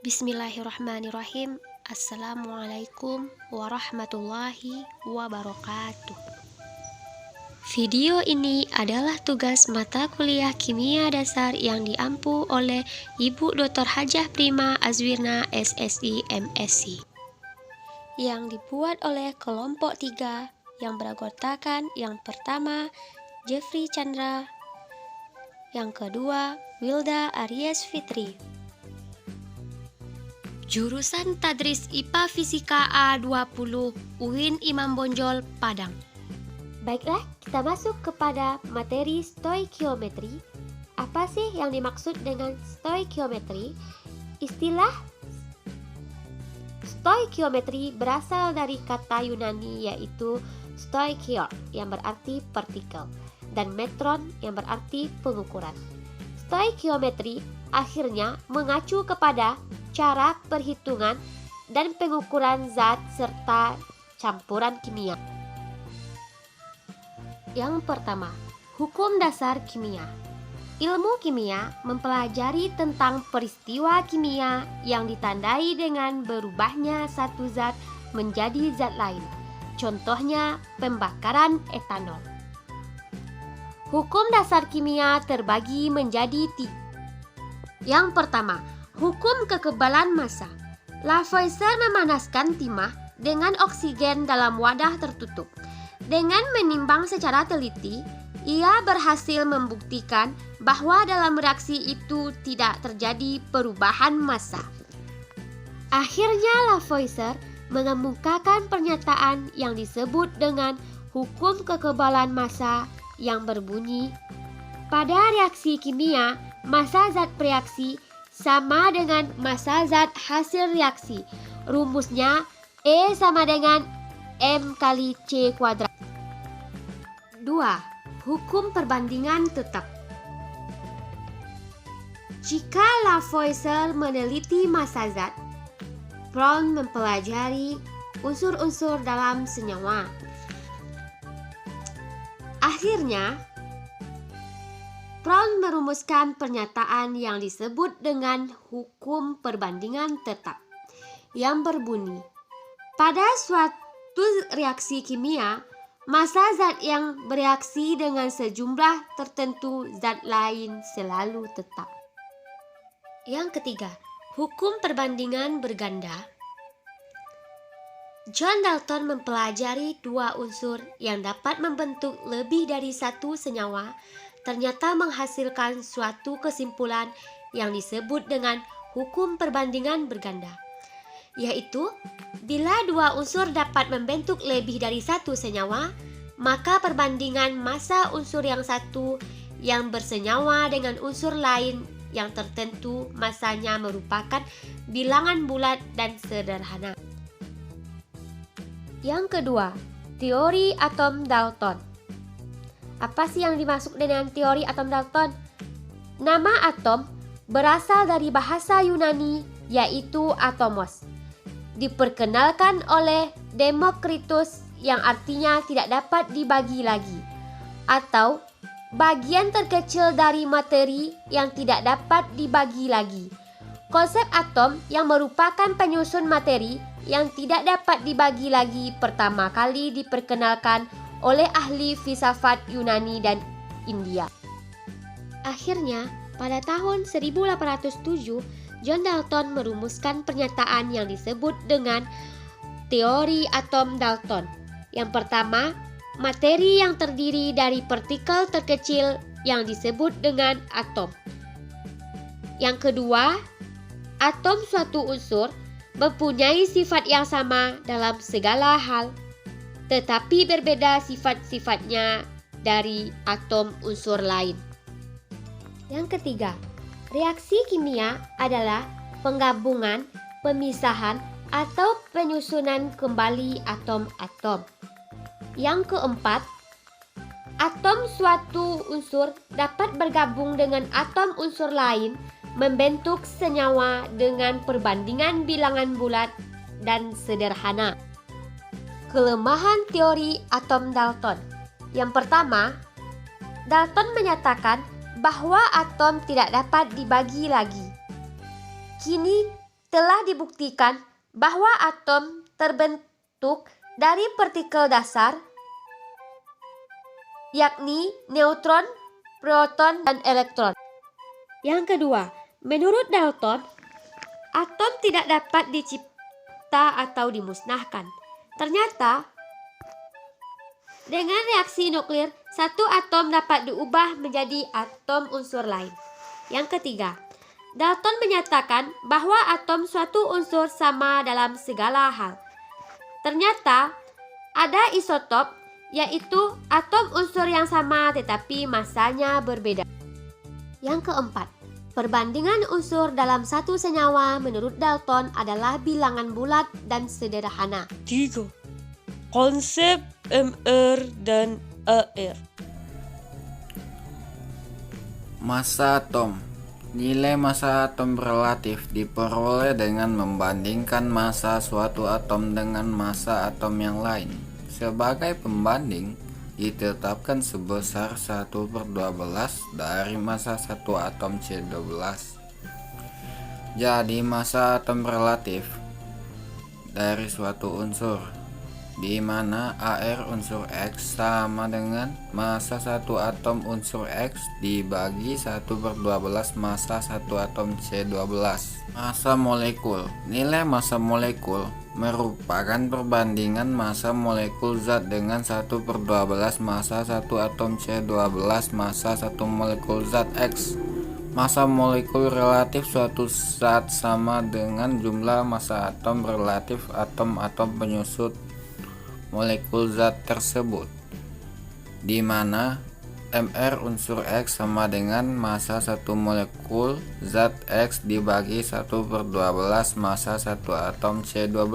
Bismillahirrahmanirrahim. Assalamualaikum warahmatullahi wabarakatuh. Video ini adalah tugas mata kuliah Kimia Dasar yang diampu oleh Ibu Dr. Hajah Prima Azwirna SSI MSc yang dibuat oleh kelompok 3 yang beranggotakan yang pertama Jeffrey Chandra, yang kedua Wilda Aries Fitri. Jurusan Tadris IPA Fisika A20 UIN Imam Bonjol, Padang. Baiklah, kita masuk kepada materi stoikiometri. Apa sih yang dimaksud dengan stoikiometri? Istilah stoikiometri berasal dari kata Yunani yaitu stoikios yang berarti partikel dan metron yang berarti pengukuran. Stoikiometri akhirnya mengacu kepada cara perhitungan dan pengukuran zat serta campuran kimia. Yang pertama, hukum dasar kimia. Ilmu kimia mempelajari tentang peristiwa kimia yang ditandai dengan berubahnya satu zat menjadi zat lain. Contohnya, pembakaran etanol. Hukum dasar kimia terbagi menjadi 3. Yang pertama, hukum kekebalan massa. Lavoisier memanaskan timah dengan oksigen dalam wadah tertutup. Dengan menimbang secara teliti, ia berhasil membuktikan bahwa dalam reaksi itu tidak terjadi perubahan massa. Akhirnya Lavoisier mengemukakan pernyataan yang disebut dengan hukum kekebalan massa yang berbunyi, pada reaksi kimia, massa zat bereaksi sama dengan massa zat hasil reaksi. Rumusnya E sama dengan M kali C kuadrat. 2. Hukum perbandingan tetap. Jika Lavoisier meneliti massa zat, Brown mempelajari unsur-unsur dalam senyawa. Akhirnya, Brown merumuskan pernyataan yang disebut dengan hukum perbandingan tetap yang berbunyi, pada suatu reaksi kimia, massa zat yang bereaksi dengan sejumlah tertentu zat lain selalu tetap. Yang ketiga, hukum perbandingan berganda. John Dalton mempelajari dua unsur yang dapat membentuk lebih dari satu senyawa, ternyata menghasilkan suatu kesimpulan yang disebut dengan hukum perbandingan berganda, yaitu bila dua unsur dapat membentuk lebih dari satu senyawa, maka perbandingan massa unsur yang satu yang bersenyawa dengan unsur lain yang tertentu massanya merupakan bilangan bulat dan sederhana. Yang kedua, teori atom Dalton. Apa sih yang dimaksud dengan teori atom Dalton? Nama atom berasal dari bahasa Yunani yaitu atomos. Diperkenalkan oleh Demokritus yang artinya tidak dapat dibagi lagi, atau bagian terkecil dari materi yang tidak dapat dibagi lagi. Konsep atom yang merupakan penyusun materi yang tidak dapat dibagi lagi pertama kali diperkenalkan oleh ahli filsafat Yunani dan India. Akhirnya, pada tahun 1807, John Dalton merumuskan pernyataan yang disebut dengan teori atom Dalton. Yang pertama, materi yang terdiri dari partikel terkecil yang disebut dengan atom. Yang kedua, atom suatu unsur mempunyai sifat yang sama dalam segala hal, tetapi berbeda sifat-sifatnya dari atom unsur lain. Yang ketiga, reaksi kimia adalah penggabungan, pemisahan, atau penyusunan kembali atom-atom. Yang keempat, atom suatu unsur dapat bergabung dengan atom unsur lain membentuk senyawa dengan perbandingan bilangan bulat dan sederhana. Kelemahan teori atom Dalton. Yang pertama, Dalton menyatakan bahwa atom tidak dapat dibagi lagi. Kini telah dibuktikan bahwa atom terbentuk dari partikel dasar, yakni neutron, proton, dan elektron. Yang kedua, menurut Dalton, atom tidak dapat dicipta atau dimusnahkan. Ternyata, dengan reaksi nuklir, satu atom dapat diubah menjadi atom unsur lain. Yang ketiga, Dalton menyatakan bahwa atom suatu unsur sama dalam segala hal. Ternyata, ada isotop, yaitu atom unsur yang sama tetapi masanya berbeda. Yang keempat, perbandingan unsur dalam satu senyawa menurut Dalton adalah bilangan bulat dan sederhana. 3. Konsep MR dan AR. Massa atom. Nilai massa atom relatif diperoleh dengan membandingkan massa suatu atom dengan massa atom yang lain. Sebagai pembanding, ditetapkan sebesar 1/12 dari massa satu atom C12. Jadi massa atom relatif dari suatu unsur, di mana AR unsur X sama dengan massa satu atom unsur X dibagi 1/12 massa satu atom C12. Massa molekul. Nilai massa molekul merupakan perbandingan massa molekul zat dengan 1/12 massa satu atom C12 massa satu molekul zat X. Massa molekul relatif suatu zat sama dengan jumlah massa atom relatif atom-atom penyusun molekul zat tersebut, di mana Mr unsur X sama dengan massa satu molekul zat X dibagi 1/12 massa satu atom C12.